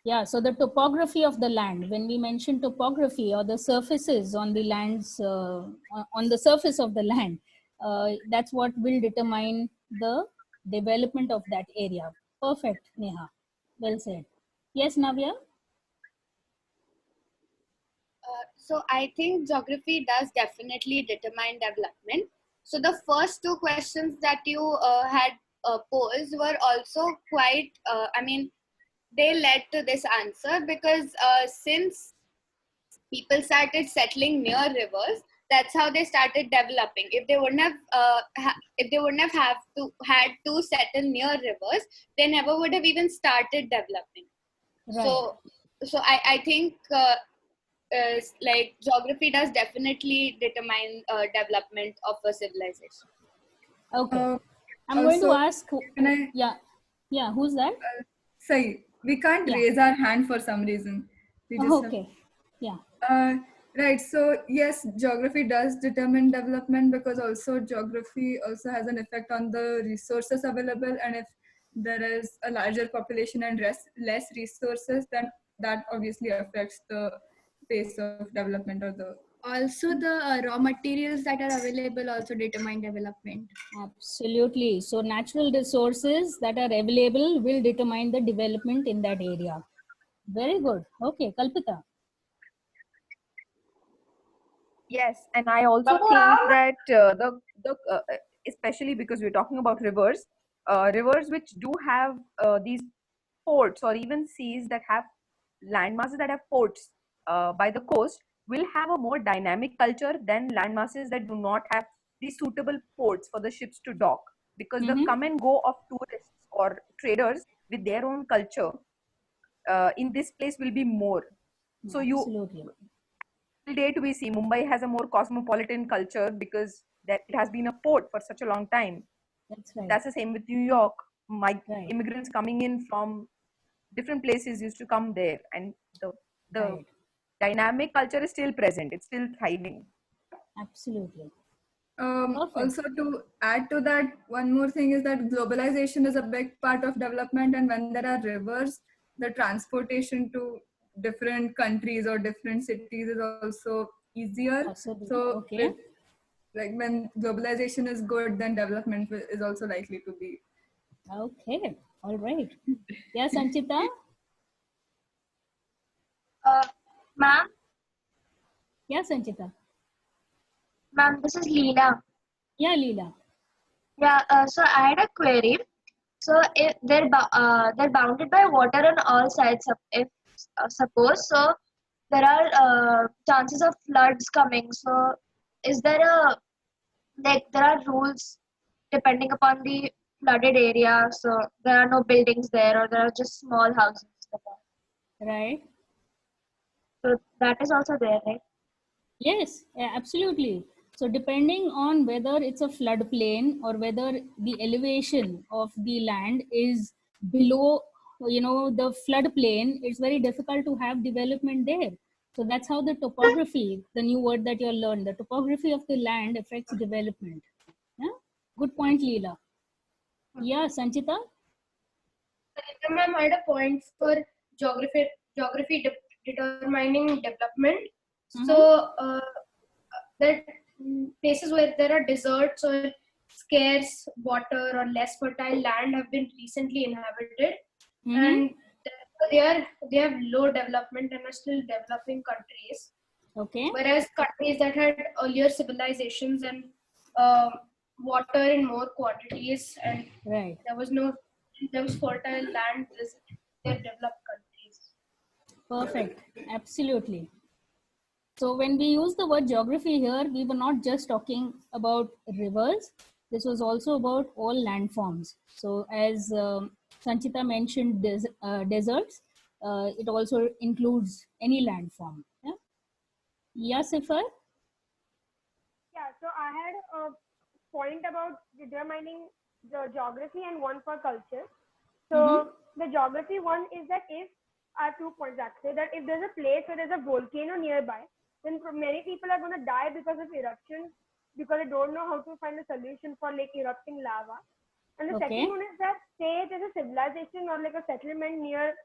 Yeah, so the topography of the land, when we mention topography or the surfaces on the lands, on the surface of the land, that's what will determine the development of that area. Perfect, Neha. Well said. Yes, Navya? So I think geography does definitely determine development. So the first two questions that you had posed were also quite, they led to this answer because since people started settling near rivers, that's how they started developing. If they wouldn't have had to settle near rivers, they never would have even started developing. Right. So I think like geography does definitely determine development of a civilization. Okay. I'm going to ask, yeah, who's that? Sorry, we can't raise our hand for some reason. We just Okay. Yeah. Right. So yes, geography does determine development because also geography also has an effect on the resources available, and if there is a larger population and less resources, then that obviously affects the pace of development or the. Also, the raw materials that are available also determine development. Absolutely. So natural resources that are available will determine the development in that area. Very good. Okay, Kalpita. Yes, and I also think that especially because we're talking about rivers, rivers which do have these ports or even seas that have land masses that have ports by the coast will have a more dynamic culture than land masses that do not have these suitable ports for the ships to dock, because the come and go of tourists or traders with their own culture in this place will be more. So Absolutely. date we see Mumbai has a more cosmopolitan culture because that it has been a port for such a long time. That's right. That's the same with New York. Immigrants coming in from different places used to come there, and the dynamic culture is still present. It's still thriving. Absolutely. Also, to add to that, one more thing is that globalization is a big part of development, and when there are rivers, the transportation to different countries or different cities is also easier. So, like when globalization is good, then development is also likely to be. Okay, all right. Yes, Sanchita? Ma'am? Yes, Sanchita. Ma'am, this is Leela. Yeah, Leela. Yeah, so I had a query. So if they're bounded by water on all sides. If suppose so, there are chances of floods coming. So is there there are rules depending upon the flooded area? So there are no buildings there, or there are just small houses. Right. So that is also there, right? Yes, absolutely. So depending on whether it's a floodplain or whether the elevation of the land is below, the floodplain, it's very difficult to have development there. So that's how the topography, the new word that you'll learn, the topography of the land affects development. Yeah? Good point, Leela. Yeah, Sanchita? Ma'am, I had a point for geography determining development. So that places where there are deserts or scarce water or less fertile land have been recently inhabited, and they have low development and are still developing countries. Okay. Whereas countries that had earlier civilizations and water in more quantities, and there was fertile land, they're developed countries. Perfect. Absolutely. So when we use the word geography here, we were not just talking about rivers. This was also about all landforms. So as Sanchita mentioned, deserts, it also includes any landform. Yeah, yeah, Sifar? Yeah, so I had a point about determining the geography and one for culture. So the geography one is that if are 2 points actually, that if there's a place where there's a volcano nearby, then many people are going to die because of eruptions because they don't know how to find a solution for like erupting lava. And the second one is that say there's a civilization or like a settlement near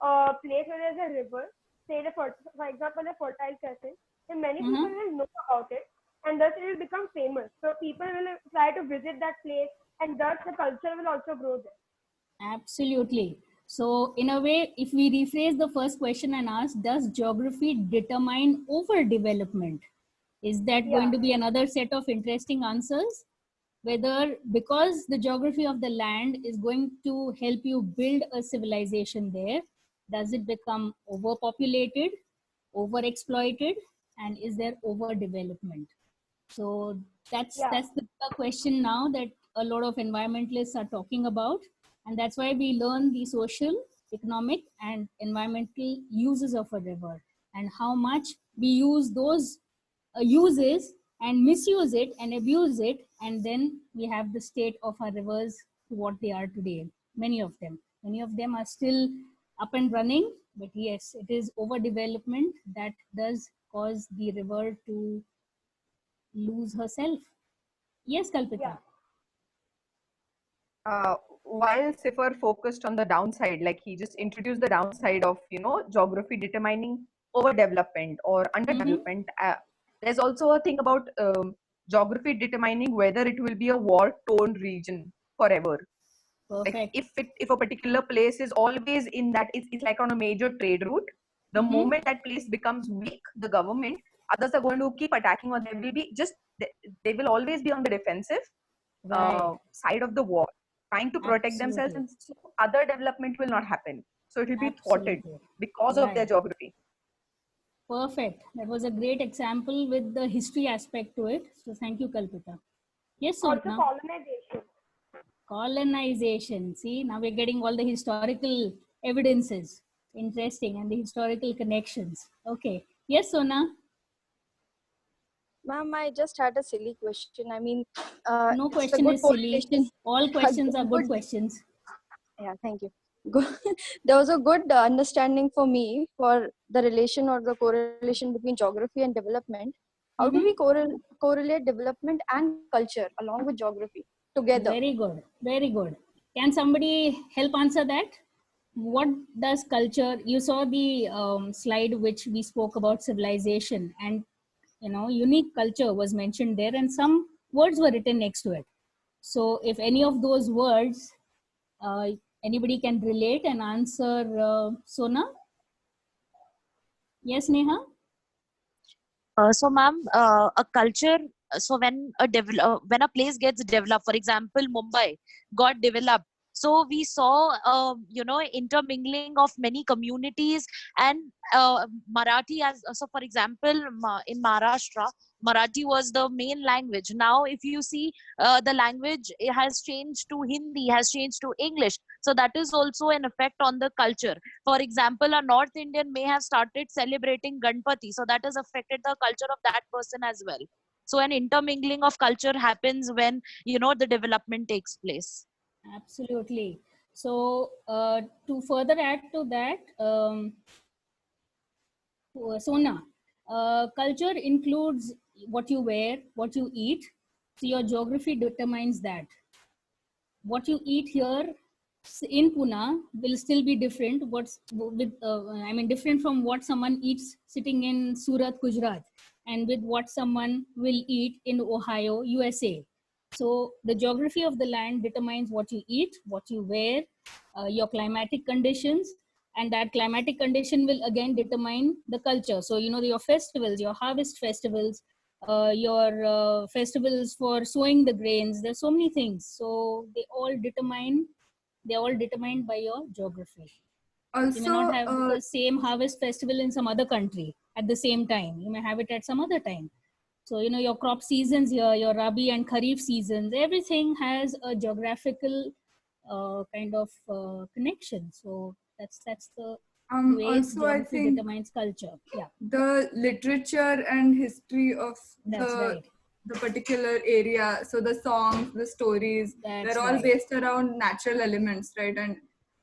a place where there's a river, say for example a fertile crescent, then many people will know about it and thus it will become famous. So people will try to visit that place and thus the culture will also grow there. Absolutely. So in a way, if we rephrase the first question and ask, does geography determine overdevelopment? Is that going to be another set of interesting answers? Whether because the geography of the land is going to help you build a civilization there, does it become overpopulated, overexploited, and is there overdevelopment? So that's the question now that a lot of environmentalists are talking about, and that's why we learn the social, economic, and environmental uses of a river and how much we use those uses and misuse it and abuse it, and then we have the state of our rivers to what they are today. Many of them are still up and running, but yes, it is overdevelopment that does cause the river to lose herself. Yes, Kalpita. While Sifar focused on the downside, like he just introduced the downside of geography determining overdevelopment or underdevelopment. There's also a thing about geography determining whether it will be a war-torn region forever. Perfect. Like if a particular place is always in that, it's like on a major trade route. The moment that place becomes weak, the government, others are going to keep attacking, or they will be they will always be on the defensive side of the war, trying to protect themselves, and so other development will not happen. So it will be thwarted because of their geography. Perfect. That was a great example with the history aspect to it. So thank you, Kalpita. Yes, Also Sopna. colonization. Colonization. See, now we're getting all the historical evidences. Interesting. And the historical connections. Okay. Yes, Sona. Ma'am, I just had a silly question. I mean, no question is silly. All questions are good questions. Yeah, thank you. There was a good understanding for me for the relation or the correlation between geography and development. How do we correlate development and culture along with geography together? Very good. Very good. Can somebody help answer that? What does culture, you saw the slide which we spoke about civilization, and unique culture was mentioned there and some words were written next to it. So if any of those words, anybody can relate and answer. Sona? Yes, Neha? So ma'am, a culture, so when a place gets developed, for example Mumbai got developed, so we saw intermingling of many communities, and Marathi, as so for example in Maharashtra, Marathi was the main language. Now if you see, the language, it has changed to Hindi, has changed to English. So that is also an effect on the culture. For example, a North Indian may have started celebrating Ganpati, so that has affected the culture of that person as well. So an intermingling of culture happens when the development takes place. Absolutely. So to further add to that, Sona, culture includes what you wear, what you eat. So your geography determines that. What you eat here in Pune will still be different. Different from what someone eats sitting in Surat, Gujarat, and with what someone will eat in Ohio, USA. So the geography of the land determines what you eat, what you wear, your climatic conditions, and that climatic condition will again determine the culture. So your festivals, your harvest festivals, your festivals for sowing the grains. There's so many things. So they're all determined by your geography. Also, you may not have the same harvest festival in some other country at the same time. You may have it at some other time. So your crop seasons here, your Rabi and Kharif seasons, everything has a geographical kind of connection. So that's the ways Also, I geography think determines culture. Yeah, the literature and history of that's right. the particular area. So the songs, the stories, That's they're all right. based around natural elements, right? And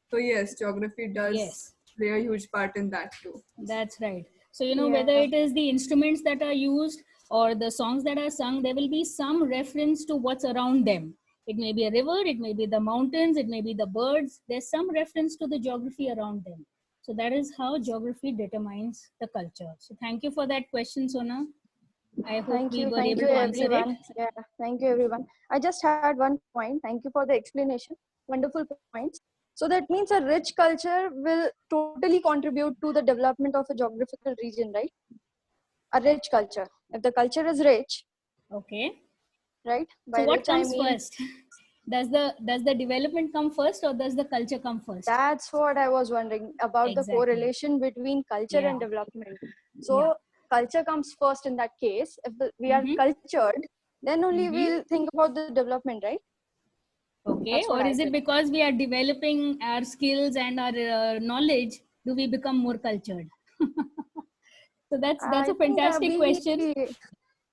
so yes, geography does Yes. play a huge part in that too. That's right. So, you know, whether it is the instruments that are used or the songs that are sung, there will be some reference to what's around them. It may be a river, it may be the mountains, it may be the birds. There's some reference to the geography around them. So that is how geography determines the culture. So thank you for that question, Sona. I hope we were Thank able you, to answer it. everyone. Yeah, thank you, everyone. I just had one point. Thank you for the explanation. Wonderful points. So that means a rich culture will totally contribute to the development of a geographical region, right? A rich culture. If the culture is rich, Okay. right? By So what rich I comes mean, first? Does the development come first or does the culture come first? that's what I was wondering about Exactly. the correlation between culture and Yeah. development. So culture comes first in that case. If we are Mhm. cultured, then only Mhm. we'll think about the development, right? Okay, That's what or I is it think. because we are developing our skills and our knowledge, do we become more cultured? So that's I a think fantastic question.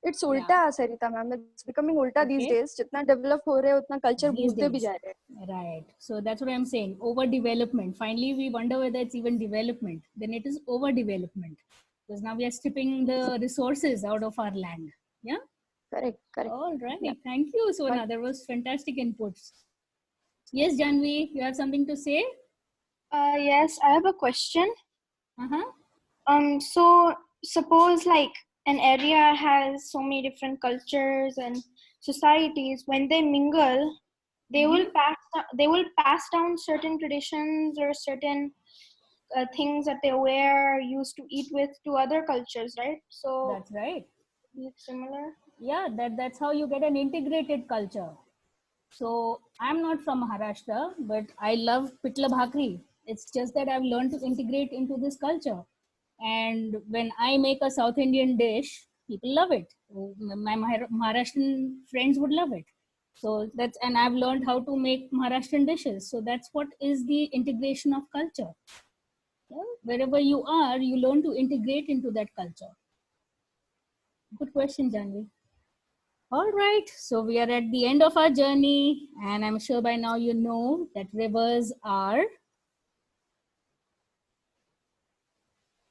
it's ulta, Sarita ma'am. It's becoming ulta these Okay. days. जितना develop हो रहे हैं, उतना culture These भूलते भी days. जा रहे हैं. Right. So that's what I'm saying. Overdevelopment. Finally, we wonder whether it's even development. Then it is overdevelopment. Because now we are stripping the resources out of our land. Yeah? Correct. All right. Yeah. Thank you, Sona. There was fantastic inputs. Yes, Janvi, you have something to say? Yes, I have a question. Uh-huh. So suppose like an area has so many different cultures and societies. When they mingle, they will pass down certain traditions or certain things that they wear, used to eat with, to other cultures, right? So That's right. it's similar. Yeah, that's how you get an integrated culture. So I'm not from Maharashtra, but I love pitla bhakri. It's just that I've learned to integrate into this culture. And when I make a South Indian dish, people love it. My Maharashtrian friends would love it. So and I've learned how to make Maharashtrian dishes. So that's what is the integration of culture. Yeah? Wherever you are, you learn to integrate into that culture. Good question, Janvi. All right, so we are at the end of our journey, and I'm sure by now you know that rivers are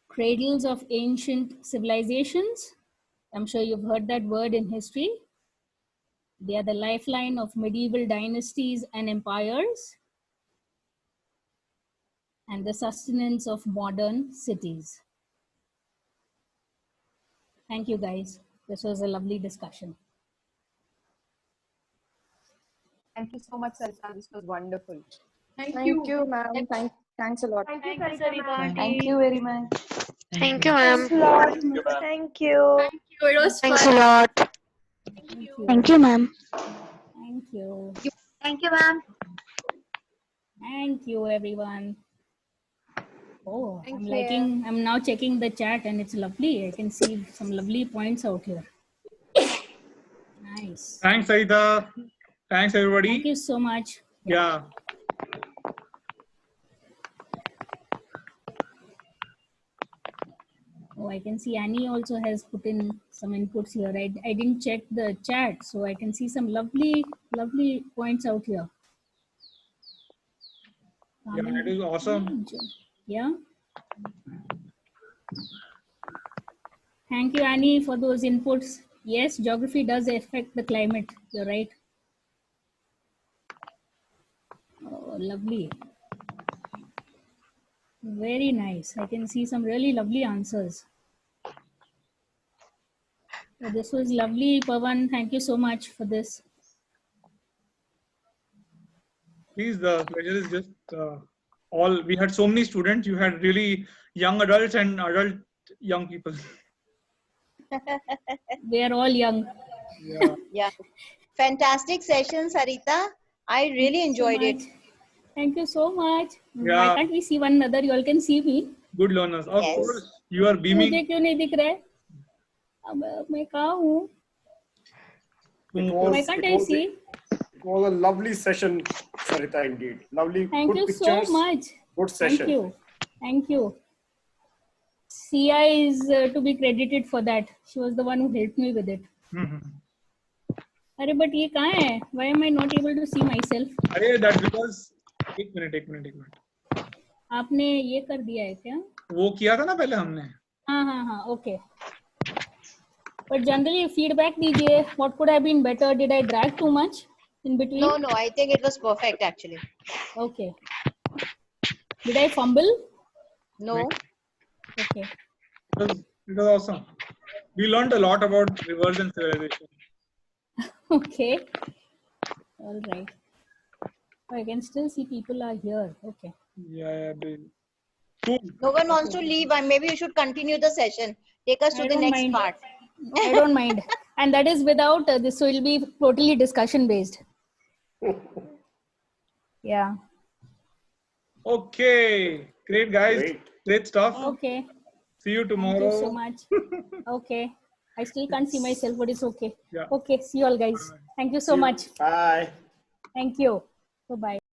cradles of ancient civilizations. I'm sure you've heard that word in history. They are the lifeline of medieval dynasties and empires, and the sustenance of modern cities. Thank you, guys. This was a lovely discussion. Thank you so much, Sarita. This was wonderful. Thank you, ma'am. Thanks a lot. Thank you, Thank you, Sarita ma'am. Thank you very much. Thank you, ma'am. Thank you. Thank you. It was Thanks fun. a lot. Thank you. Thank you, ma'am. Thank you. Thank you, ma'am. Thank you, everyone. Oh, Thank I'm now checking the chat and it's lovely. I can see some lovely points out here. Nice. Thanks, Sarita. Thanks, everybody. Thank you so much. Yeah. Oh, I can see Annie also has put in some inputs here. I didn't check the chat, so I can see some lovely points out here. Yeah, it is awesome. Yeah. Thank you, Annie, for those inputs. Yes, geography does affect the climate. You're right. Oh, lovely. Very nice. I can see some really lovely answers. So this was lovely, Pawan. Thank you so much for this. Please, the pleasure is just all. We had so many students. You had really young adults and adult young people. We are all young. Yeah. Yeah. Fantastic session, Sarita. I really enjoyed it. Thank you so much. Yeah. Why can't we see one another? You all can see me. Good learners. Of Yes. course, you are beaming. मुझे क्यों नहीं दिख रहा है? अब मैं कहाँ हूँ? Why can't I see? It was a lovely session, Sarita, indeed. Lovely, Thank good you pictures. so much. Good session. Thank you. Thank you. Sia is to be credited for that. She was the one who helped me with it. अरे but ये कहाँ है? Why am I not able to see myself? अरे that's because एक minute आपने ये कर दिया है क्या? वो किया था ना पहले हमने. हाँ okay. But generally feedback दीजिए. What could have been better? Did I drag too much in between? No, I think it was perfect actually. Okay. Did I fumble? No. Okay. It was awesome. We learned a lot about rivers and civilization. Okay. All right. Oh, I can still see people are here. Okay. Yeah. Cool. No one wants to leave. Maybe you should continue the session. Take us to the next part. I don't mind. And that is without this, so it will be totally discussion based. Yeah. Okay. Great, guys. Great stuff. Okay. See you tomorrow. Thank you so much. Okay. I still can't see myself, but it's okay. Yeah. Okay. See you all, guys. Thank you so much. Bye. Thank you. Bye-bye.